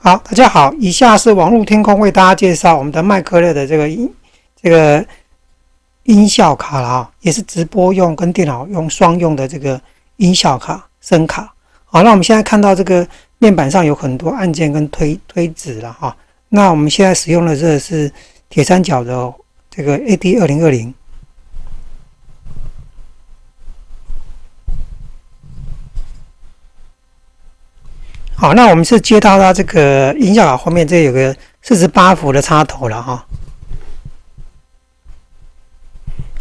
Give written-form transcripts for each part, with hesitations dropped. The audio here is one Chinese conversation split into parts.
好，大家好，以下是网络天空为大家介绍我们的麦克乐的这个音效卡了啊，也是直播用跟电脑用双用的这个音效卡声卡。好，那我们现在看到这个面板上有很多按键跟推子了哈。那我们现在使用的这个是铁三角的这个 AD2020。好，那我们是接到它这个音效卡后面，这有个48伏的插头了哈。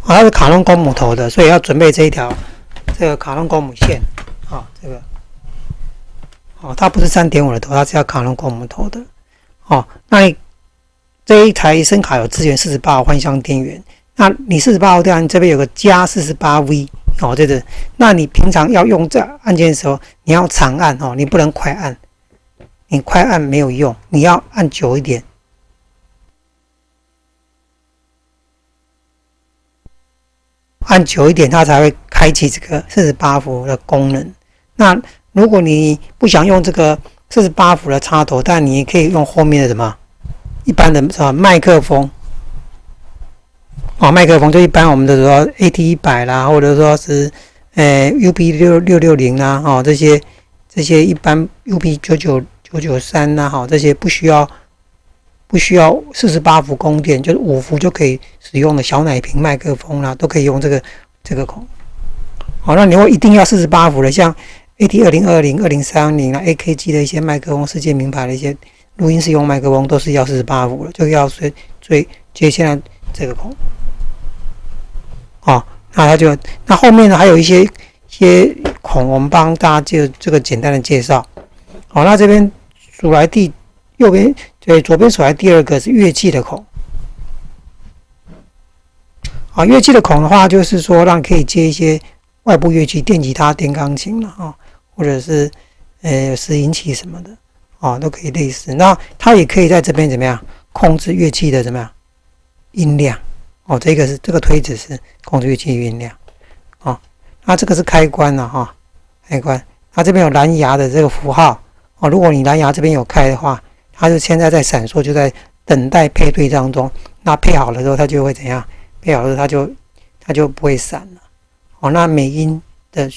好，它是卡通公母头的，所以要准备这一条这个卡通公母线。好，这个，它不是3.5的头，它是要卡通公母头的。好，那你这一台声卡有支援48毫换向电源，那你48毫电源这边有个加48V。这个，那你平常要用这按键的时候，你要长按你不能快按，你快按没有用，你要按久一点，按久一点它才会开启这个48伏的功能。那如果你不想用这个48伏的插头，但你也可以用后面的什么一般的麦克风。麦克风就一般我们的说 AT100 啦，或者说是UP660啦，这些一般 UP993啦，这些不需要48伏供电，就是5伏就可以使用的小奶瓶麦克风啦，都可以用这个孔。好，那你会一定要48伏的，像 AT2020、2030啦、AKG 的一些麦克风，世界名牌的一些录音室用麦克风都是要48伏的，就要接现在这个孔。那后面呢还有一些孔，我们帮大家这个简单的介绍。好，那这边数来右边左边数来第二个是乐器的孔。好，乐器的孔的话，就是说让可以接一些外部乐器，电吉他、电钢琴了或者是拾音器什么的都可以类似。那它也可以在这边怎么样控制乐器的怎么样音量。这个推子是控制乐器音量。那这个是开关了开关。它这边有蓝牙的这个符号如果你蓝牙这边有开的话，它就现在在闪烁，就在等待配对当中。那配好了之后，它就会怎样？配好了它就不会闪了。那美音的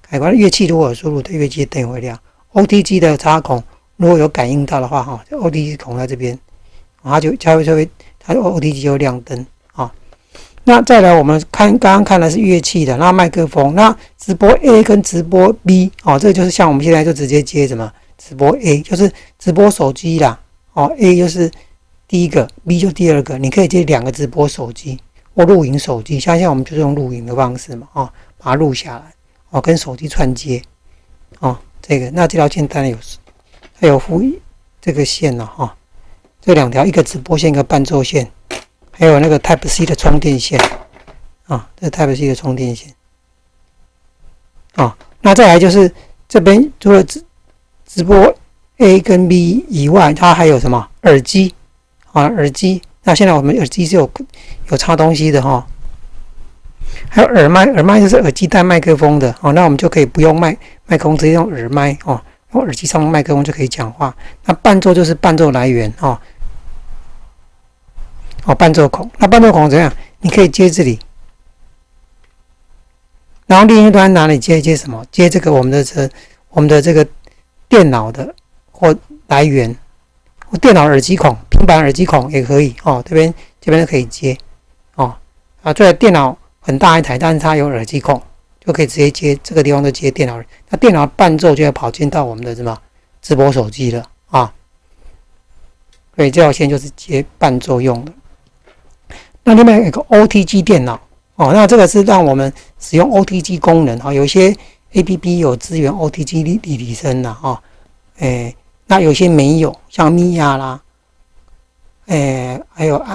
开关乐器如果有输入的乐器灯会亮。OTG 的插孔如果有感应到的话OTG 孔在这边，它的 OTG 就亮灯。那再来，我们刚刚看的是乐器的，那麦克风，那直播 A 跟直播 B 这个就是像我们现在就直接接什么直播 A， 就是直播手机啦A 就是第一个 ，B 就第二个，你可以接2个直播手机或录影手机，像我们就是用录影的方式嘛把它录下来跟手机串接这个，那这条线当然它有附这个线了这2条，一个直播线，一个伴奏线。还有那个 Type C 的充电线这 Type C 的充电线那再来就是这边除了直播 A 跟 B 以外，它还有什么耳机耳机。那现在我们耳机是有插东西的还有耳麦，耳麦就是耳机带麦克风的那我们就可以不用麦克风，直接用耳麦用耳机上麦克风就可以讲话。那伴奏就是伴奏来源伴奏孔，那伴奏孔怎样？你可以接这里，然后另一端哪里接什么？接这个我们的这个电脑的或来源，或电脑耳机孔、平板耳机孔也可以这边都可以接这个电脑很大一台，但是它有耳机孔，就可以直接接这个地方就接电脑。那电脑伴奏就要跑进到我们的什么直播手机了所以这条线就是接伴奏用的。那另外有一个 OTG 电脑那这个是让我们使用 OTG 功能有一些 APP 有支援 OTG 立体声那有些没有，像 Mia 啦还有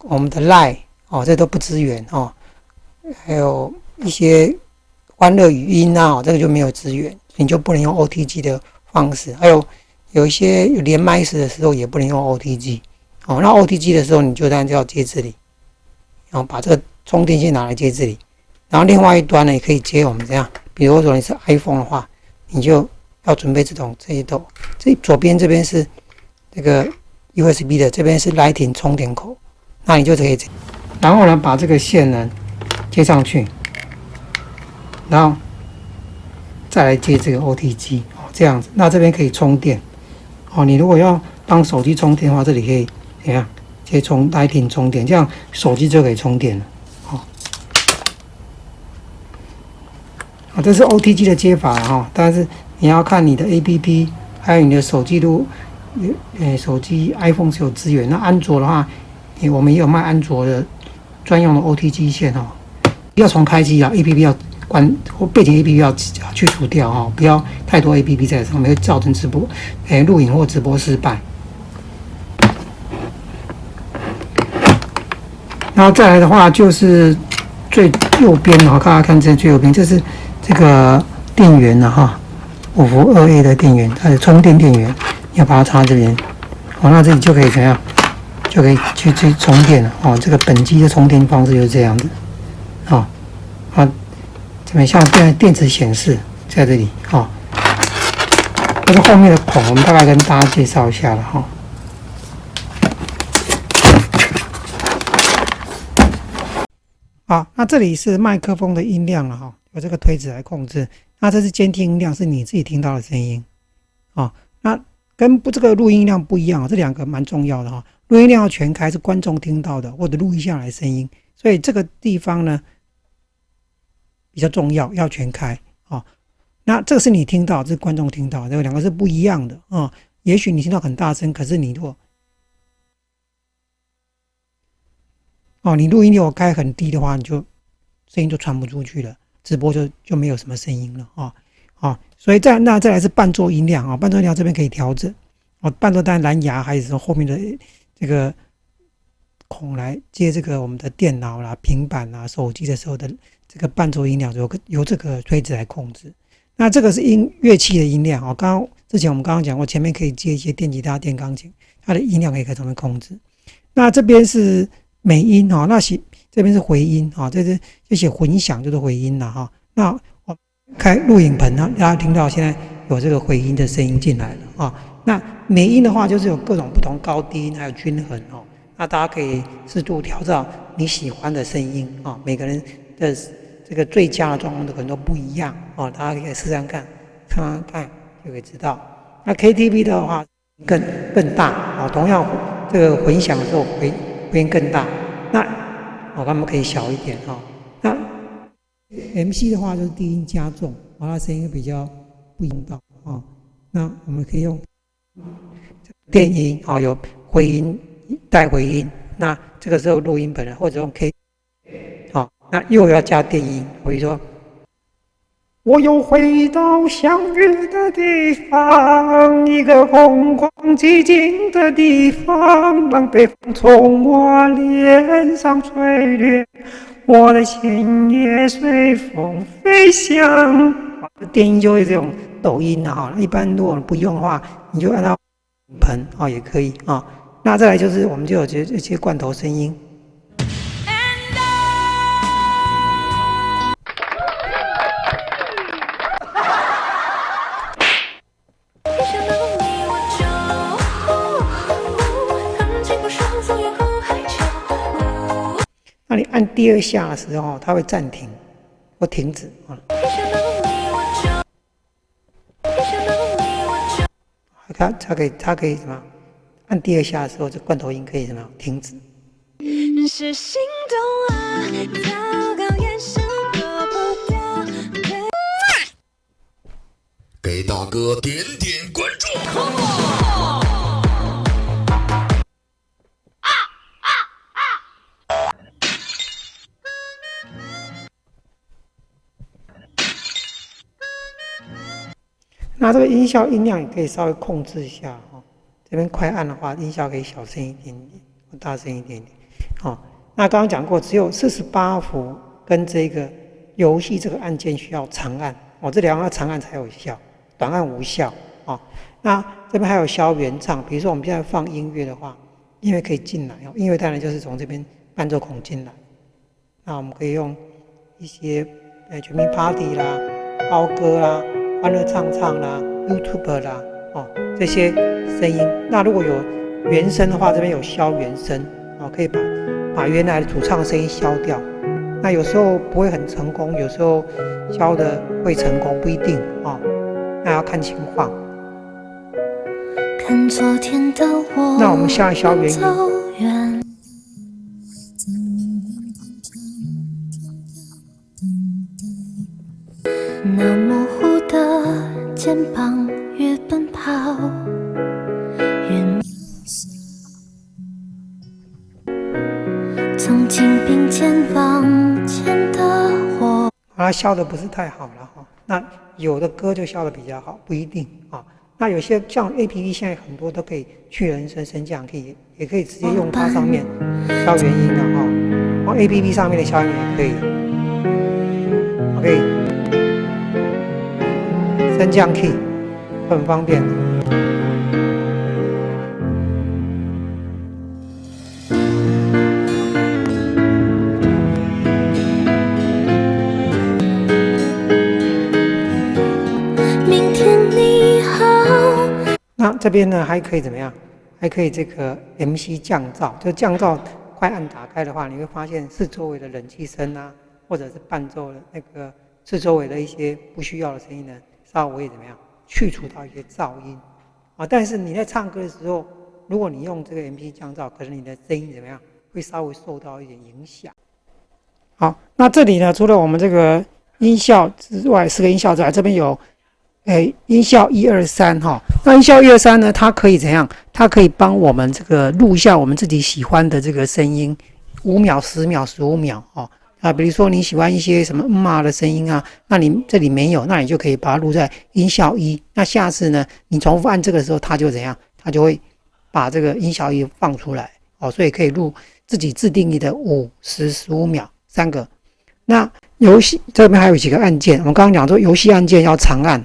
我们的 Line 这都不支援还有一些欢乐语音这个就没有支援，你就不能用 OTG 的方式。还有一些连麦时的时候也不能用 OTG 那 OTG 的时候你就当然就要接这里把这个充电线拿来接这里，然后另外一端呢也可以接我们这样，比如说你是 iPhone 的话，你就要准备这一斗，这左边这边是这个 USB 的，这边是 Lightning 充电口，那你就可以，然后呢把这个线呢接上去，然后再来接这个 OTG 哦，这样子，那这边可以充电哦。你如果要帮手机充电的话，这里可以怎样？直接充 Lightning 充电，这样手机就可以充电了。这是 OTG 的接法哈，但是你要看你的 APP， 还有你的手机手机 iPhone 是有资源。那安卓的话，我们也有卖安卓的专用的 OTG 线哦。要重开机啊 ，APP 要关或背景 APP 要去除掉哈，不要太多 APP 在上面，会造成录影或直播失败。然后再来的话就是最右边哦，大家看这最右边，这是这个电源了哈，5伏2A 的电源，它的充电电源，要把它插这边，好，那这里就可以怎样？就可以去充电了哦。这个本机的充电方式就是这样子，哦，啊，这边像电子显示在这里，哦，这是后面的孔，我们大概跟大家介绍一下了哈。好，那这里是麦克风的音量了哈，由这个推子来控制。那这是监听音量，是你自己听到的声音。哦，那跟这个录音量不一样，这两个蛮重要的哈。录音量要全开，是观众听到的或者录音下来的声音，所以这个地方呢比较重要，要全开。哦，那这个是你听到，这是观众听到，这两个是不一样的啊。也许你听到很大声，可是你如果你录音如果开很低的话，你就声音就传不出去了，直播就没有什么声音了所以再来是伴奏音量伴奏音量这边可以调整伴奏单蓝牙还是后面的这个孔来接这个我们的电脑啦、平板啦、手机的时候的这个伴奏音量由这个推子来控制。那这个是乐器的音量之前我们刚刚讲过，前面可以接一些电吉他、电钢琴，它的音量可以从这边控制。那这边是美音那这边是回音这写混响就是回音了那我开录影棚大家听到现在有这个回音的声音进来了那美音的话就是有各种不同高低音还有均衡那大家可以适度调整你喜欢的声音每个人的这个最佳的状况可能都不一样大家可以试试看就可以知道。那 KTV 的话更大同样这个混响的时候回音更大，那他们可以小一点那 MC 的话就是低音加重它声音比较不用到那我们可以用电音有回音带回音，那这个时候录音本人或者用 K 那又要加电音，比如说我又回到相遇的地方，一个空旷寂静的地方，让北风从我脸上吹掠，我的心也随风飞翔。电音就会这种抖音一般如果不用的话，你就按照盆也可以那再来就是我们就有这些罐头声音。那你按第二下的时候，它会暂停或停止它可以什么？按第二下的时候，这罐头音可以什么停止？是心动啊，糟糕眼神躲不掉。给大哥点点关注。那这个音效音量也可以稍微控制一下这边快按的话，音效可以小声一点点，或大声一点点那刚刚讲过，只有48伏跟这个游戏这个按键需要长按这两个长按才有效，短按无效那这边还有消原唱，比如说我们现在放音乐的话，音乐可以进来音乐当然就是从这边伴奏孔进来，那我们可以用一些全民 Party 啦、高歌啦、欢乐唱唱啦、YouTube 啦这这些声音。那如果有原声的话，这边有消原声可以把原来的主唱的声音消掉。那有时候不会很成功，有时候消的会成功，不一定那要看情况。看昨天的我，那我们下一消原音。那模糊的肩膀越奔跑越渺小，从肩并肩往前的我，它消的不是太好了那有的歌就消的比较好，不一定那有些像 APP 现在很多都可以去人声升降，也可以直接用它上面消原音的APP 上面的消原音也可以，OK。升降 key 很方便。明天你好。那这边呢还可以怎么样？还可以这个 MC 降噪，就降噪快按打开的话，你会发现四周围的冷气声或者是伴奏的那个四周围的一些不需要的声音呢，稍微怎么样去除到一些噪音但是你在唱歌的时候，如果你用这个 MC 降噪，可是你的声音怎么样会稍微受到一点影响。好，那这里呢，除了我们这个音效之外，4个音效之外，这边有音效1、2、3那音效1、2、3呢，它可以怎样？它可以帮我们这个录下我们自己喜欢的这个声音，5秒、10秒、15秒比如说你喜欢一些什么的声音那你这里没有，那你就可以把它录在音效1。那下次呢，你重复按这个的时候，它就怎样？它就会把这个音效1放出来所以可以录自己自定义的5、10、15秒3个。那游戏这边还有几个按键，我们刚刚讲说游戏按键要长按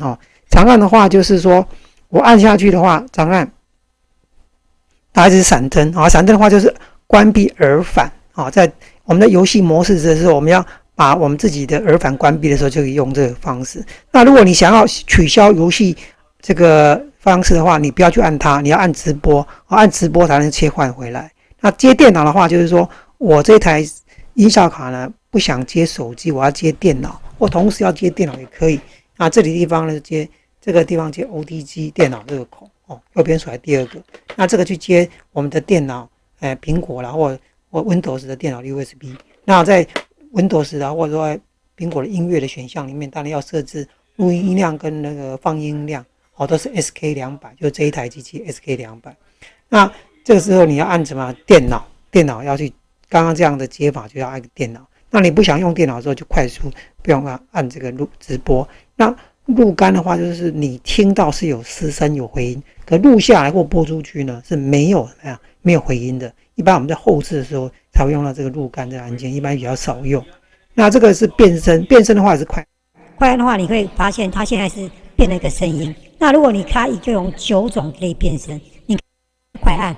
长按的话就是说我按下去的话，长按它一直闪灯闪灯的话就是关闭耳返在我们的游戏模式的时候，我们要把我们自己的耳返关闭的时候，就可以用这个方式。那如果你想要取消游戏这个方式的话，你不要去按它，你要按直播按直播才能切换回来。那接电脑的话，就是说我这台音效卡呢不想接手机，我要接电脑，或同时要接电脑也可以。那这里地方呢接这个地方接 OTG 电脑这个孔右边出来第2个。那这个去接我们的电脑苹果啦或 Windows 的电脑 USB。 那在 Windows 或者说苹果的音乐的选项里面，当然要设置录音音量跟那个放音量都是 SK200， 就这一台机器 SK200。 那这个时候你要按什么？电脑要去刚刚这样的接法就要按电脑。那你不想用电脑的时候就快速不用按这个录直播。那录干的话就是你听到是有失声有回音，可录下来或播出去呢是没有回音的。一般我们在后置的时候才会用到这个录干这个按键，一般比较少用。那这个是变声的话也是快按的话，你会发现它现在是变了一个声音。那如果你可以就用9种可以变声，你快按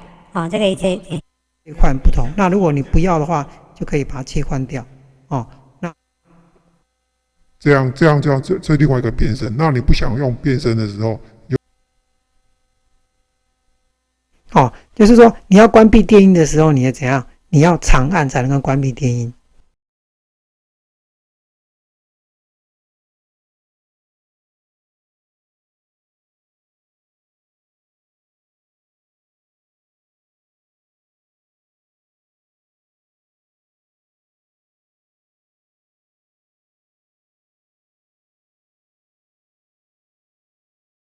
这个切换不同。那如果你不要的话，就可以把它切换掉那这样这另外一个变声。那你不想用变声的时候，就是说你要关闭电音的时候，你要怎样？你要长按才能够关闭电音